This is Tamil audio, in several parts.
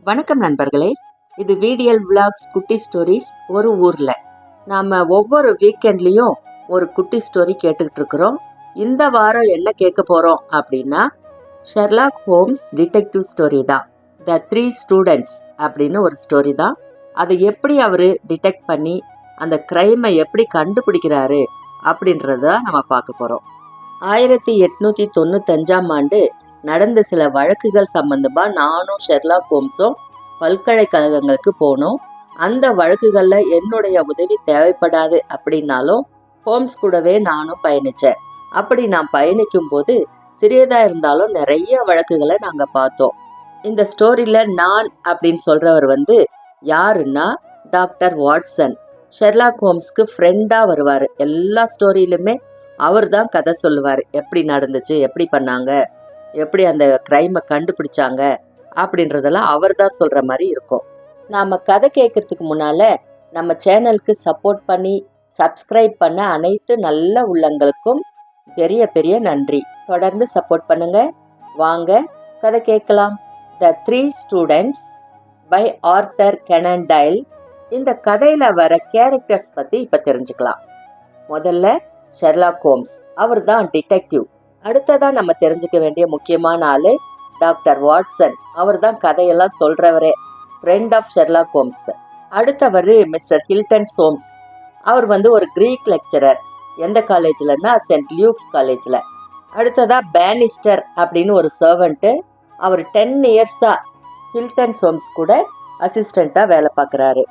வணக்கம் நண்பர்களே, இது VDL Vlogs குட்டி ஸ்டோரிஸ். ஒரு ஊர்ல நாம் ஒவ்வொரு வீக்கெண்ட்லேயும் ஒரு குட்டி ஸ்டோரி கேட்டுக்கிட்டு இருக்கிறோம். இந்த வாரம் என்ன கேட்க போகிறோம் அப்படின்னா, ஷெர்லாக் ஹோம்ஸ் டிடெக்டிவ் ஸ்டோரி தான். த 3 ஸ்டூடெண்ட்ஸ் அப்படின்னு ஒரு ஸ்டோரி தான். அதை எப்படி அவர் டிடெக்ட் பண்ணி அந்த க்ரைமை எப்படி கண்டுபிடிக்கிறாரு அப்படின்றத நம்ம பார்க்க போகிறோம். 1895ஆம் ஆண்டு நடந்த சில வழக்குகள் சம்பந்தமாக நானும் ஷெர்லாக் ஹோம்ஸும் பல்கலைக்கழகங்களுக்கு போனோம். அந்த வழக்குகளில் என்னுடைய உதவி தேவைப்படாது அப்படின்னாலும் ஹோம்ஸ் கூடவே நானும் பயணித்தேன். அப்படி நான் பயணிக்கும் போது சிறியதாக இருந்தாலும் நிறைய வழக்குகளை நாங்கள் பார்த்தோம். இந்த ஸ்டோரியில் நான் அப்படின்னு சொல்கிறவர் யாருன்னா டாக்டர் வாட்சன். ஷெர்லாக் ஹோம்ஸ்க்கு ஃப்ரெண்டாக வருவார். எல்லா ஸ்டோரியிலுமே அவர் தான் கதை சொல்லுவார். எப்படி நடந்துச்சு, எப்படி பண்ணாங்க, எப்படி அந்த க்ரைமை கண்டுபிடிச்சாங்க அப்படின்றதெல்லாம் அவர் தான் சொல்கிற மாதிரி இருக்கும். நாம் கதை கேட்குறதுக்கு முன்னால் நம்ம சேனலுக்கு சப்போர்ட் பண்ணி சப்ஸ்கிரைப் பண்ண அனைத்து நல்ல உள்ளங்களுக்கும் பெரிய பெரிய நன்றி. தொடர்ந்து சப்போர்ட் பண்ணுங்க. வாங்க கதை கேட்கலாம். The 3 students by Arthur Conan Doyle. இந்த கதையில் வர கேரக்டர்ஸ் பற்றி இப்போ தெரிஞ்சுக்கலாம். முதல்ல ஷெர்லாக் ஹோம்ஸ், அவர் தான் டிடெக்டிவ். அடுத்ததான் நம்ம தெரிஞ்சுக்க வேண்டிய முக்கியமான ஆளு டாக்டர் வாட்சன். அவர் தான் கதையெல்லாம் சொல்றவரே, ஃப்ரெண்ட் ஆஃப் ஷெர்லாக் ஹோம்ஸ். அடுத்தவர் மிஸ்டர் ஹில்டன் சோம்ஸ். அவர் ஒரு கிரீக் லெக்சரர். எந்த காலேஜ்லன்னா சென்ட் லியூக்ஸ் காலேஜில். அடுத்ததா பேனிஸ்டர் அப்படின்னு ஒரு சர்வெண்ட்டு. அவர் 10 இயர்ஸா ஹில்டன் சோம்ஸ் கூட அசிஸ்டண்ட்டாக வேலை பார்க்குறாரு.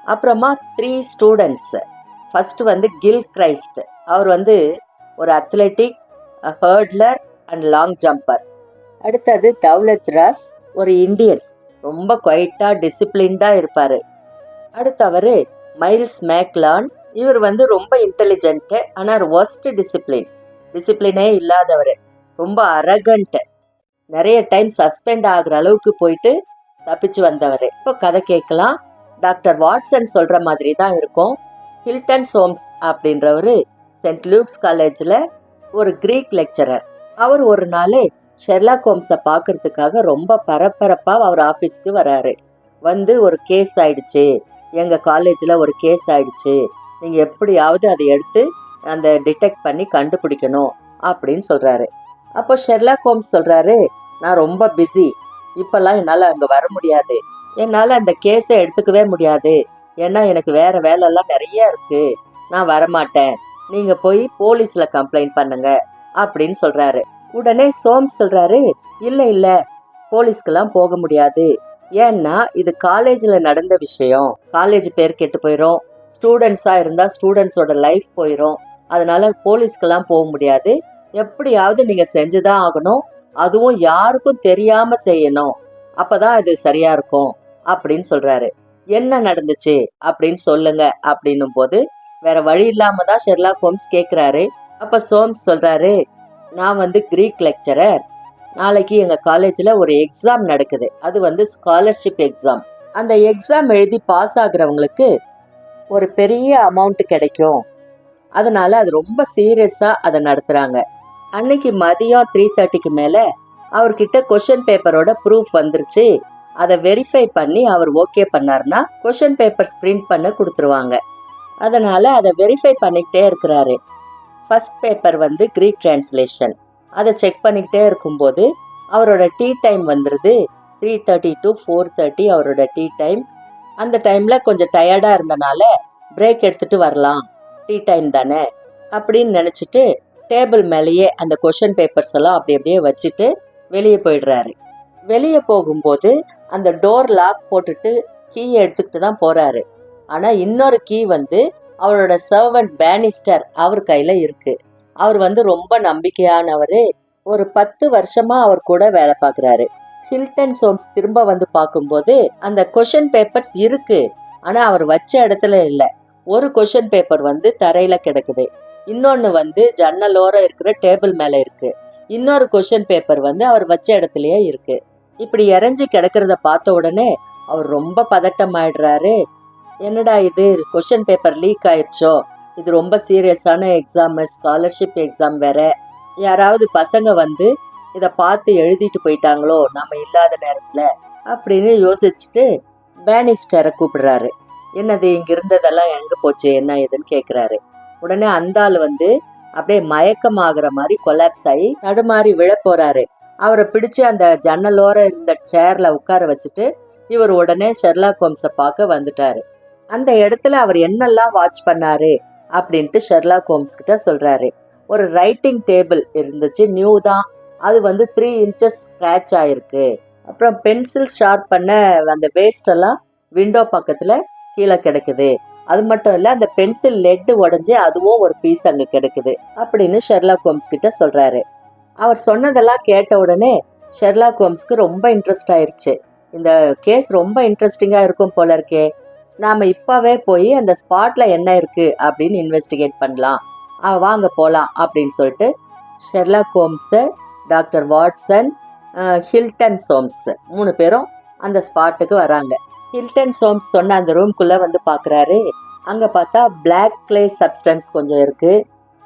அப்புறமா 3 ஸ்டூடெண்ட்ஸ். First Gilchrist. அவர் ஒரு athletic, hurdler and long jumper. அடுத்தது தௌலத் ராஸ், ஒரு இந்தியன். ரொம்ப குவைட்டாக டிசிப்ளின்டாக இருப்பார். அடுத்தவர் மைல்ஸ் மேக்லான். இவர் ரொம்ப இன்டெலிஜென்ட்டு, ஆனால் ஒர்ஸ்ட் டிசிப்ளினே இல்லாதவர். ரொம்ப அரகண்ட். நிறைய டைம் சஸ்பெண்ட் ஆகிற அளவுக்கு போயிட்டு தப்பிச்சு வந்தவர். இப்போ கதை கேட்கலாம். டாக்டர் வாட்சன் சொல்கிற மாதிரி தான் இருக்கும். ஹில்டன் சோம்ஸ் அப்படின்றவர் சென்ட் லூக்ஸ் காலேஜில் ஒரு கிரீக் லெக்சரர். அவர் ஒரு நாள் ஷெர்லாக் ஹோம்ஸை பார்க்கறதுக்காக ரொம்ப பரபரப்பாக அவர் ஆஃபீஸ்க்கு வராரு. ஒரு கேஸ் ஆயிடுச்சு, எங்கள் காலேஜில் ஒரு கேஸ் ஆயிடுச்சு, நீங்கள் எப்படியாவது அதை எடுத்து அந்த டிடெக்ட் பண்ணி கண்டுபிடிக்கணும் அப்படின்னு சொல்கிறாரு. அப்போ ஷெர்லாக் ஹோம்ஸ் சொல்கிறாரு, நான் ரொம்ப பிஸி, இப்போல்லாம் என்னால் அங்கே வர முடியாது, என்னால் அந்த கேஸை எடுத்துக்கவே முடியாது, ஏன்னா எனக்கு வேறு வேலைலாம் நிறைய இருக்குது, நான் வரமாட்டேன், நீங்கள் போய் போலீஸில் கம்ப்ளைண்ட் பண்ணுங்க அப்படின்னு சொல்கிறாரு. உடனே சோம்ஸ் சொல்கிறாரு, இல்லை போலீஸ்க்கெல்லாம் போக முடியாது, ஏன்னா இது காலேஜில் நடந்த விஷயம், காலேஜ் பேர் கெட்டு போயிடும், ஸ்டூடெண்ட்ஸாக இருந்தால் ஸ்டூடெண்ட்ஸோட லைஃப் போயிடும், அதனால போலீஸ்க்கெல்லாம் போக முடியாது, எப்படியாவது நீங்கள் செஞ்சுதான் ஆகணும், அதுவும் யாருக்கும் தெரியாமல் செய்யணும், அப்போதான் இது சரியாக இருக்கும் அப்படின்னு சொல்கிறாரு. என்ன நடந்துச்சு அப்படின்னு சொல்லுங்க அப்படின்னும் போது வேற வழி இல்லாம தான் ஷெர்லாக் ஹோம்ஸ் கேட்குறாரு. அப்போ சோம்ஸ் சொல்றாரு, நான் கிரீக் லெக்சரர், நாளைக்கு எங்கள் காலேஜில் ஒரு எக்ஸாம் நடக்குது, அது ஸ்காலர்ஷிப் எக்ஸாம். அந்த எக்ஸாம் எழுதி பாஸ் ஆகுறவங்களுக்கு ஒரு பெரிய அமௌண்ட் கிடைக்கும், அதனால அது ரொம்ப சீரியஸாக அதை நடத்துகிறாங்க. அன்னைக்கு மதியம் 3:30க்கு மேலே அவர்கிட்ட கொஷின் பேப்பரோட ப்ரூஃப் வந்துருச்சு. அதை வெரிஃபை பண்ணி அவர் ஓகே பண்ணார்னா கொஷின் பேப்பர்ஸ் பிரிண்ட் பண்ண கொடுத்துருவாங்க. அதனால் அதை வெரிஃபை பண்ணிக்கிட்டே இருக்கிறாரு. First paper Greek translation. அதை செக் பண்ணிக்கிட்டே இருக்கும்போது அவரோட டீ டைம் வந்துடுது. 3:30 to 4:30 அவரோட டீ டைம். அந்த டைமில் கொஞ்சம் டயர்டாக இருந்தனால பிரேக் எடுத்துகிட்டு வரலாம், டீ டைம் தானே அப்படின்னு நினச்சிட்டு டேபிள் மேலேயே அந்த கொஷின் பேப்பர்ஸ் எல்லாம் அப்படியே வச்சுட்டு வெளியே போயிடுறாரு. வெளியே போகும்போது அந்த டோர் லாக் போட்டுட்டு கீ எடுத்துக்கிட்டு தான் போகிறாரு. ஆனால் இன்னொரு கீ அவரோட சர்வன்ட் பேனிஸ்டர் அவர் கையில் இருக்கு. அவர் ரொம்ப நம்பிக்கையானவர். ஒரு 10 வருஷமா அவர் கூட வேலை பார்க்குறாரு. ஹில்டன் சோம்ஸ் திரும்ப பார்க்கும்போது அந்த கொஷின் பேப்பர்ஸ் இருக்கு, ஆனால் அவர் வச்ச இடத்துல இல்லை. ஒரு கொஷின் பேப்பர் தரையில கிடக்குது, இன்னொன்று ஜன்னலோரம் இருக்கிற டேபிள் மேலே இருக்கு, இன்னொரு கொஷின் பேப்பர் அவர் வச்ச இடத்துலயே இருக்கு. இப்படி இறஞ்சி கிடக்கிறத பார்த்த உடனே அவர் ரொம்ப பதட்டம் ஆயிடுறாரு. என்னடா இது, கொஷின் பேப்பர் லீக் ஆயிடுச்சோ, இது ரொம்ப சீரியஸான எக்ஸாம், ஸ்காலர்ஷிப் எக்ஸாம் வேற, யாராவது பசங்க இதை பார்த்து எழுதிட்டு போயிட்டாங்களோ நம்ம இல்லாத நேரத்தில் அப்படின்னு யோசிச்சுட்டு பேனிஸ்டரை கூப்பிடுறாரு. என்னது இங்க இருந்ததெல்லாம் எங்க போச்சு என்ன ஏதுன்னு கேக்குறாரு. உடனே அந்த ஆள் வந்து அப்படியே மயக்கமாகற மாதிரி கொலாப்ஸ் ஆகி தடுமாறி விழ போறாரு. அவரை பிடிச்சு அந்த ஜன்னலோர இருந்த சேர்ல உட்கார வச்சுட்டு இவர் உடனே ஷெர்லாக் ஹோம்ஸை பார்க்க வந்துட்டாரு. அந்த இடத்துல அவர் என்னெல்லாம் வாட்ச் பண்ணாரு அப்படின்ட்டு ஷெர்லாக் ஹோம்ஸ் கிட்ட சொல்றாரு. ஒரு ரைட்டிங் டேபிள் இருந்துச்சு, நியூ தான். அது வந்து 3 inches ஸ்கிராச் ஆயிருக்கு. அப்புறம் பென்சில் ஷார்ப் பண்ண அந்த வேஸ்ட் எல்லாம் விண்டோ பக்கத்துல கீழே கிடக்குது. அது மட்டும் இல்ல, அந்த பென்சில் லெட் உடஞ்சி அதுவும் ஒரு பீஸ் அங்க கிடக்குது அப்படின்னு ஷெர்லாக் ஹோம்ஸ் கிட்ட சொல்றாரு. அவர் சொன்னதெல்லாம் கேட்ட உடனே ஷெர்லாக் ஹோம்ஸ்க்கு ரொம்ப இன்ட்ரெஸ்ட் ஆயிருச்சு. இந்த கேஸ் ரொம்ப இன்ட்ரெஸ்டிங்கா இருக்கும் போல இருக்கே, நாம இப்பவே போய் அந்த ஸ்பாட்ல என்ன இருக்கு அப்படின்னு இன்வெஸ்டிகேட் பண்ணலாம், வாங்க போலாம் அப்படின்னு சொல்லிட்டு Sherlock Holmes, doctor Watson, Hilton Soames 3 பேரும் அந்த ஸ்பாட்டுக்கு வராங்க. ஹில்டன் சோம்ஸ் சொன்ன அந்த ரூம்குள்ள வந்து பாக்குறாரு. அங்க பார்த்தா பிளாக் கிளே சப்ஸ்டன்ஸ் கொஞ்சம் இருக்கு,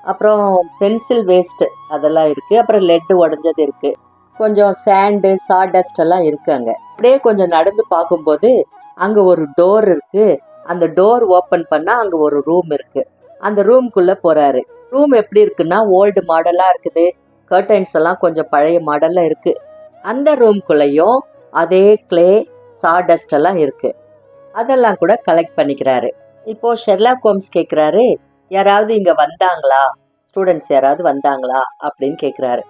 அப்புறம் பென்சில் வேஸ்ட் அதெல்லாம் இருக்கு, அப்புறம் லெட் உடஞ்சது இருக்கு, கொஞ்சம் சாண்டு சாடஸ்ட் எல்லாம் இருக்கு. அங்க அப்படியே கொஞ்சம் நடந்து பார்க்கும்போது அங்க ஒரு டோர் இருக்கு. அந்த டோர் ஓபன் பண்ணா அங்க ஒரு ரூம் இருக்கு. அந்த ரூம்குள்ள போறாரு. ரூம் எப்படி இருக்குன்னா ஓல்டு மாடலா இருக்குது. கர்டைன்ஸ் எல்லாம் கொஞ்சம் பழைய மாடல்ல இருக்கு. அந்த ரூம்குள்ளேயும் அதே கிளே சாடஸ்ட் எல்லாம் இருக்கு. அதெல்லாம் கூட கலெக்ட் பண்ணிக்கிறாரு. இப்போ ஷெர்லாக் ஹோம்ஸ் கேக்குறாரு, யாராவது இங்க வந்தாங்களா, ஸ்டூடெண்ட்ஸ் யாராவது வந்தாங்களா அப்படின்னு கேக்குறாரு.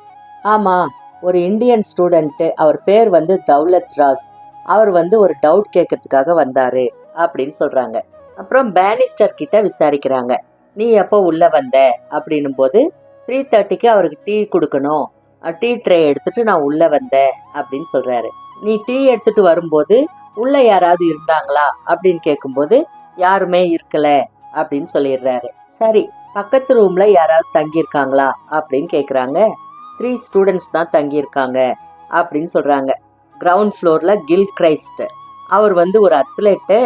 ஆமா, ஒரு இந்தியன் ஸ்டூடெண்ட், அவர் பேர் வந்து தௌலத் ராஸ், அவர் வந்து ஒரு டவுட் கேட்கறதுக்காக வந்தாரு அப்படின்னு சொல்றாங்க. அப்புறம் பேனிஸ்டர் கிட்ட விசாரிக்கிறாங்க, நீ எப்போ உள்ள வந்த அப்படின்னும் போது 3:30க்கு அவருக்கு டீ கொடுக்கணும், டீ ட்ரே எடுத்துட்டு நான் உள்ள வந்தேன் அப்படின்னு சொல்றாரு. நீ டீ எடுத்துட்டு வரும்போது உள்ள யாராவது இருந்தாங்களா அப்படின்னு கேட்கும்போது யாருமே இருக்கல அப்படின்னு சொல்லிடுறாரு. சரி, பக்கத்து ரூம்ல யாராவது தங்கியிருக்காங்களா அப்படின்னு கேக்குறாங்க. 3 ஸ்டூடெண்ட்ஸ் தான் தங்கியிருக்காங்க அப்படின்னு சொல்றாங்க. கிரவுண்ட் ஃப்ளோர்ல கில் கிரைஸ்ட், அவர் வந்து ஒரு அத்லெட்டு,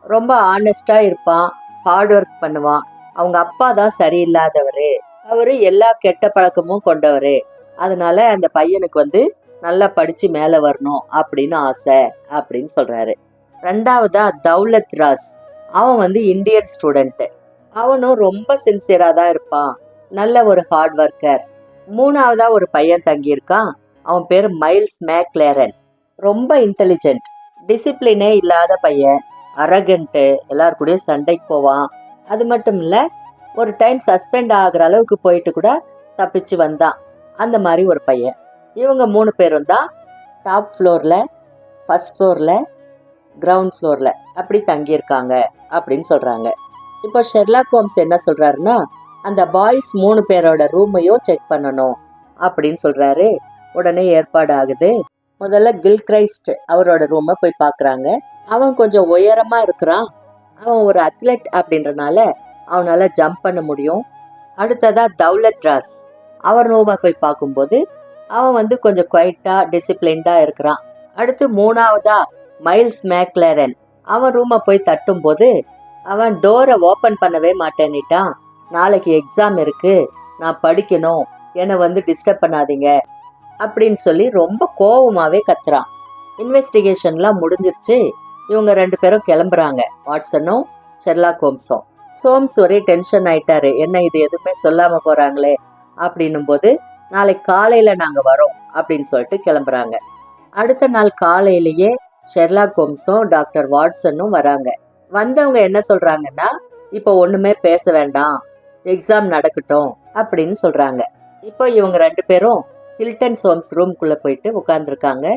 ரொம்ப ஆனஸ்டா இருப்பான், ஹார்ட் ஒர்க் பண்ணுவான். அவங்க அப்பா தான் சரியில்லாதவரு, அவரு எல்லா கெட்ட பழக்கமும் கொண்டவரு, அதனால அந்த பையனுக்கு வந்து நல்லா படிச்சு மேல வரணும் அப்படின்னு ஆசை அப்படின்னு சொல்றாரு. 2வதா தௌலத் ராஸ், அவன் வந்து இந்தியன் ஸ்டூடெண்ட், அவனும் ரொம்ப சின்சியரா தான் இருப்பான், நல்ல ஒரு ஹார்ட் ஒர்க்கர். 3வதா ஒரு பையன் தங்கியிருக்கான், அவன் பேரு மைல்ஸ் மேக்லேரன், ரொம்ப இன்டெலிஜென்ட், டிசிப்ளினே இல்லாத பையன், அரகண்ட், எல்லாரு கூட சண்டைக்கு போவான். அது மட்டும் இல்ல, ஒரு டைம் சஸ்பெண்ட் ஆகுற அளவுக்கு போயிட்டு கூட தப்பிச்சு வந்தான், அந்த மாதிரி ஒரு பையன். இவங்க 3 பேரும் தான் டாப் ஃப்ளோர்ல, ஃபர்ஸ்ட் ஃப்ளோர்ல, கிரவுண்ட் ஃப்ளோர்ல அப்படி தங்கியிருக்காங்க அப்படின்னு சொல்றாங்க. இப்போ ஷெர்லாக் ஹோம்ஸ் என்ன சொல்றாருன்னா, அந்த பாய்ஸ் 3 பேரோட ரூமையும் செக் பண்ணணும் அப்படின்னு சொல்றாரு. உடனே ஏற்பாடு ஆகுது. முதல்ல கில் கிரைஸ்ட் அவரோட ரூமை போய் பாக்குறாங்க. அவன் கொஞ்சம் உயரமா இருக்கிறான், அவன் ஒரு அத்லெட் அப்படின்றனால அவனால ஜம்ப் பண்ண முடியும். அடுத்ததா தௌலத் ராஸ், அவர் ரூமை போய் பார்க்கும்போது அவன் வந்து கொஞ்சம் குவைட்டா டிசிப்ளின்டா இருக்கிறான். அடுத்து 3வதா மைல்ஸ் மேக்லேரன், அவன் ரூமை போய் தட்டும் போது அவன் டோரை ஓபன் பண்ணவே மாட்டேன்னிட்டான். நாளைக்கு எக்ஸாம் இருக்கு, நான் படிக்கணும், என்னை வந்து டிஸ்டர்ப் பண்ணாதீங்க அப்படின்னு சொல்லி ரொம்ப கோவமாவே கத்துறான். இன்வெஸ்டிகேஷன்லாம் முடிஞ்சிருச்சு. இவங்க 2 பேரும் கிளம்புறாங்க, வாட்சனும் ஷெர்லாக் ஹோம்ஸும். சோம்ஸ் ஒரே டென்ஷன் ஆயிட்டாரு, என்ன இது எதுவுமே சொல்லாம போறாங்களே அப்படின்னும் போது நாளைக்கு காலையில நாங்க வரோம் அப்படின்னு சொல்லிட்டு கிளம்புறாங்க. அடுத்த நாள் காலையிலேயே ஷெர்லாக் ஹோம்ஸும் டாக்டர் வாட்சனும் வராங்க. வந்தவங்க என்ன சொல்றாங்கன்னா, இப்போ ஒண்ணுமே பேச வேண்டாம், எக்ஸாம் நடக்கட்டும் அப்படின்னு சொல்றாங்க. இப்போ இவங்க 2 பேரும் ஹில்டன் சோம்ஸ் ரூம்குள்ள போயிட்டு உட்கார்ந்துருக்காங்க.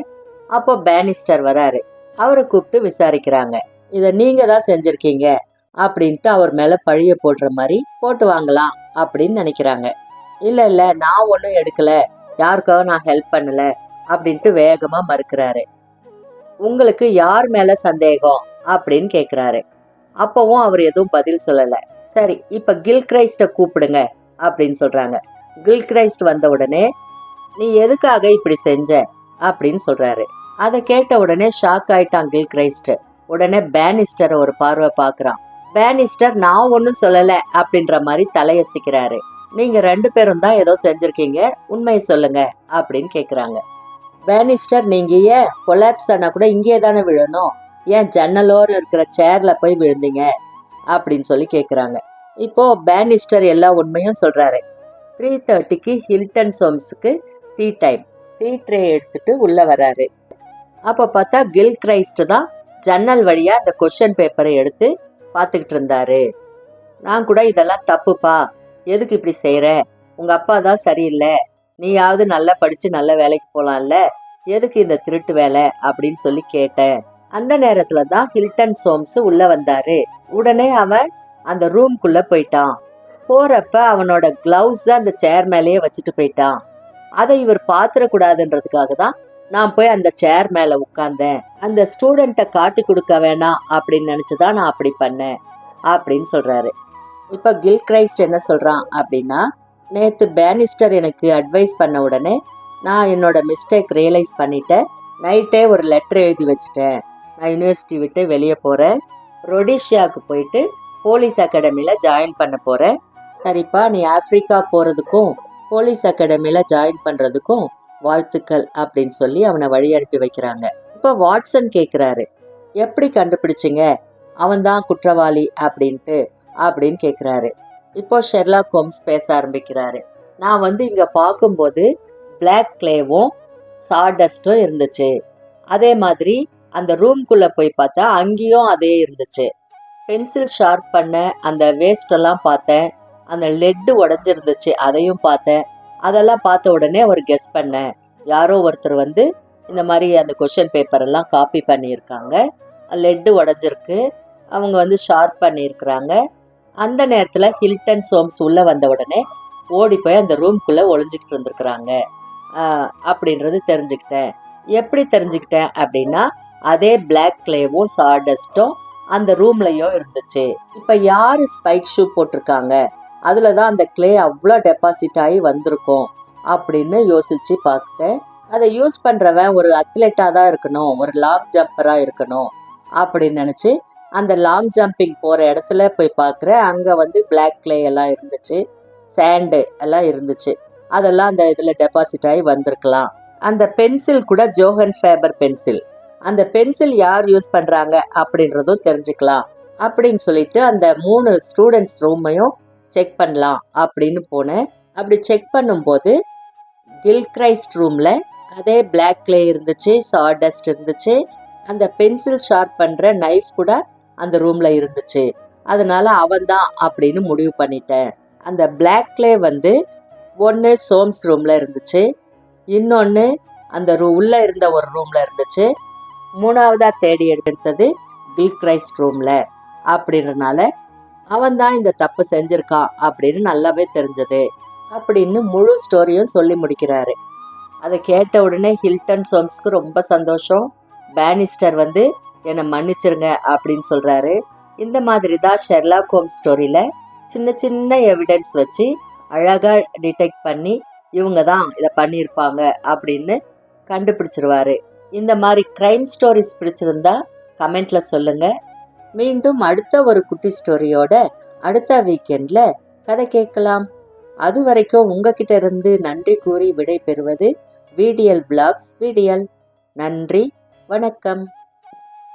அப்போ பேனிஸ்டர் வராரு. அவரை கூப்பிட்டு விசாரிக்கிறாங்க. இதை நீங்க தான் செஞ்சிருக்கீங்க அப்படின்ட்டு அவர் மேல பழிய போடுற மாதிரி போட்டு வாங்கலாம் அப்படின்னு நினைக்கிறாங்க. இல்ல இல்ல, நான் ஒன்றும் எடுக்கல, யாருக்காக நான் ஹெல்ப் பண்ணல அப்படின்ட்டு வேகமா மறுக்கிறாரு. உங்களுக்கு யார் மேல சந்தேகம் அப்படின்னு கேக்குறாரு. அப்பவும் அவர் எதுவும் பதில் சொல்லல. சரி, இப்ப கில் கிரைஸ்ட கூப்பிடுங்க அப்படின்னு சொல்றாங்க. கில் கிரைஸ்ட் வந்த உடனே, நீ எதுக்காக இப்படி செஞ்ச அப்படின்னு சொல்றாரு. அதை கேட்ட உடனே ஷாக் ஆயிட்டான் கில் கிரைஸ்ட். உடனே பேனிஸ்டர் ஒரு பார்வை பாக்குறான். பேனிஸ்டர் நான் ஒன்னும் சொல்லல அப்படின்ற மாதிரி தலையசிக்கிறாரு. நீங்க 2 பேரும் தான் ஏதோ செஞ்சிருக்கீங்க, உண்மையை சொல்லுங்க அப்படின்னு கேக்குறாங்க. பேனிஸ்டர், நீங்க ஏன் கொலாப்ஸ் ஆனா கூட இங்கே தானே விழணும், ஏன் ஜன்னலோரம் இருக்கிற சேர்ல போய் விழுந்தீங்க அப்படின்னு சொல்லி கேட்குறாங்க. இப்போ பேனிஸ்டர் எல்லா உண்மையும் சொல்றாரு. 3:30க்கு ஹில்டன் சோம்ஸுக்கு டீ டைம். டீ ட்ரே எடுத்துட்டு உள்ள வராரு. அப்போ பார்த்தா கில் கிரைஸ்ட் தான் ஜன்னல் வழியா அந்த கொஸ்டின் பேப்பரை எடுத்து பார்த்துக்கிட்டு இருந்தாரு. நான் கூட இதெல்லாம் தப்புப்பா, எதுக்கு இப்படி செய்யற, உங்க அப்பா தான் சரியில்லை, நீயாவது நல்லா படிச்சு நல்ல வேலைக்கு போலாம்ல, எதுக்கு இந்த திருட்டு வேலை அப்படின்னு சொல்லி கேட்டேன். அந்த நேரத்துல தான் ஹில்டன் சோம்ஸ் உள்ள வந்தாரு. உடனே அவன் அந்த ரூம்குள்ள போயிட்டான். போறப்ப அவனோட கிளவுஸ் அந்த சேர் மேலேயே வச்சுட்டு போயிட்டான். அதை இவர் பாத்திரக்கூடாதுன்றதுக்காக தான் நான் போய் அந்த சேர் மேல உட்கார்ந்தேன். அந்த ஸ்டூடெண்ட்டை காட்டி கொடுக்க வேணாம் அப்படின்னு நினைச்சுதான் நான் அப்படி பண்ணேன் அப்படின்னு சொல்றாரு. இப்ப கில் கிரைஸ்ட் என்ன சொல்றான் அப்படின்னா, நேத்து பேனிஸ்டர் எனக்கு அட்வைஸ் பண்ண உடனே நான் என்னோட மிஸ்டேக் ரியலைஸ் பண்ணிட்டேன். நைட்டே ஒரு லெட்டர் எழுதி வச்சுட்டேன். நான் யூனிவர்சிட்டி விட்டு வெளியே போறேன், ரொடீஷியாவுக்கு போயிட்டு போலீஸ் அகாடமியில ஜாயின் பண்ண போறேன். சரிப்பா, நீ ஆப்பிரிக்கா போறதுக்கும் போலீஸ் அகாடமியில ஜாயின் பண்றதுக்கும் வாழ்த்துக்கள் அப்படின்னு சொல்லி அவனை வழி அனுப்பி வைக்கிறாங்க. இப்போ வாட்சன் கேட்குறாரு, எப்படி கண்டுபிடிச்சிங்க அவன் தான் குற்றவாளி அப்படின்னு கேட்குறாரு. இப்போ ஷெர்லாக் ஹோம்ஸ் பேச ஆரம்பிக்கிறாரு. நான் இங்க பார்க்கும்போது பிளாக் கிளேவும் சாடஸ்டும் இருந்துச்சு. அதே மாதிரி அந்த ரூம்குள்ள போய் பார்த்தா அங்கேயும் அதே இருந்துச்சு. பென்சில் ஷார்ப் பண்ண அந்த வேஸ்ட் எல்லாம் பார்த்தேன். அந்த லெட்டு உடஞ்சிருந்துச்சு, அதையும் பார்த்தேன். அதெல்லாம் பார்த்த உடனே ஒரு கெஸ் பண்ணேன், யாரோ ஒருத்தர் இந்த மாதிரி அந்த கொஷின் பேப்பர் எல்லாம் காப்பி பண்ணியிருக்காங்க, லெட்டு உடஞ்சிருக்கு, அவங்க ஷார்ப் பண்ணியிருக்கிறாங்க. அந்த நேரத்தில் ஹில்டன் சோம்ஸ் உள்ள வந்த உடனே ஓடி போய் அந்த ரூம்குள்ளே ஒளிஞ்சிக்கிட்டு இருந்திருக்கிறாங்க அப்படின்றது தெரிஞ்சுக்கிட்டேன். எப்படி தெரிஞ்சுக்கிட்டேன் அப்படின்னா, அதே பிளாக் கிளேவும் சாடஸ்டும் அந்த ரூம்லயும் இருந்துச்சு. இப்ப யாரு ஸ்பைக் ஷூ போட்டிருக்காங்க, அதுலதான் அந்த கிளே அவ்வளோ டெபாசிட் ஆகி வந்திருக்கும் அப்படின்னு யோசிச்சு பார்த்தேன். அதை யூஸ் பண்றவன் ஒரு அத்லெட்டா தான் இருக்கணும், ஒரு லாங் ஜம்பரா இருக்கணும் அப்படின்னு நினைச்சு அந்த லாங் ஜம்பிங் போற இடத்துல போய் பார்க்குறேன். அங்க பிளாக் கிளே எல்லாம் இருந்துச்சு, சாண்டு எல்லாம் இருந்துச்சு. அதெல்லாம் அந்த இதுல டெபாசிட் ஆகி வந்திருக்கலாம். அந்த பென்சில் கூட ஜோஹன் ஃபேபர் பென்சில். அந்த பென்சில் யார் யூஸ் பண்றாங்க அப்படின்றதும் தெரிஞ்சுக்கலாம் அப்படின்னு சொல்லிட்டு அந்த 3 ஸ்டூடெண்ட்ஸ் ரூமையும் செக் பண்ணலாம் அப்படின்னு போனேன். அப்படி செக் பண்ணும்போது கில்கிரைஸ்ட் ரூம்ல அதே பிளாக் கிளே இருந்துச்சு, சாடஸ்ட் இருந்துச்சு, அந்த பென்சில் ஷார்ப் பண்ற நைஃப் கூட அந்த ரூம்ல இருந்துச்சு. அதனால அவன் தான் அப்படின்னு முடிவு பண்ணிட்டேன். அந்த பிளாக் கிளே ஒன்று சோம்ஸ் ரூம்ல இருந்துச்சு, இன்னொன்று அந்த உள்ள இருந்த ஒரு ரூம்ல இருந்துச்சு, 3வதா தேடி எடுத்தது கில்கிரைஸ்ட் ரூம்ல. அப்படின்றனால அவன் தான் இந்த தப்பு செஞ்சிருக்கான் அப்படின்னு நல்லாவே தெரிஞ்சது அப்படின்னு முழு ஸ்டோரியும் சொல்லி முடிக்கிறாரு. அதை கேட்ட உடனே ஹில்டன் சோம்ஸ்க்கு ரொம்ப சந்தோஷம். பேனிஸ்டர் என்னை மன்னிச்சிருங்க அப்படின்னு சொல்றாரு. இந்த மாதிரி தான் ஷெர்லாக் ஹோம்ஸ் ஸ்டோரியில சின்ன சின்ன எவிடன்ஸ் வச்சு அழகா டிடெக்ட் பண்ணி இவங்க தான் இதை பண்ணியிருப்பாங்க அப்படின்னு கண்டுபிடிச்சிருவாரு. இந்த மாதிரி கிரைம் ஸ்டோரிஸ் பிடிச்சிருந்தா கமெண்ட்ல சொல்லுங்க. மீண்டும் அடுத்த ஒரு குட்டி ஸ்டோரியோட அடுத்த வீக்கெண்ட்ல கதை கேட்கலாம். அது வரைக்கும் உங்ககிட்ட இருந்து நன்றி கூறி விடை பெறுவது விடிஎல் விளாக்ஸ் விடிஎல். நன்றி, வணக்கம்.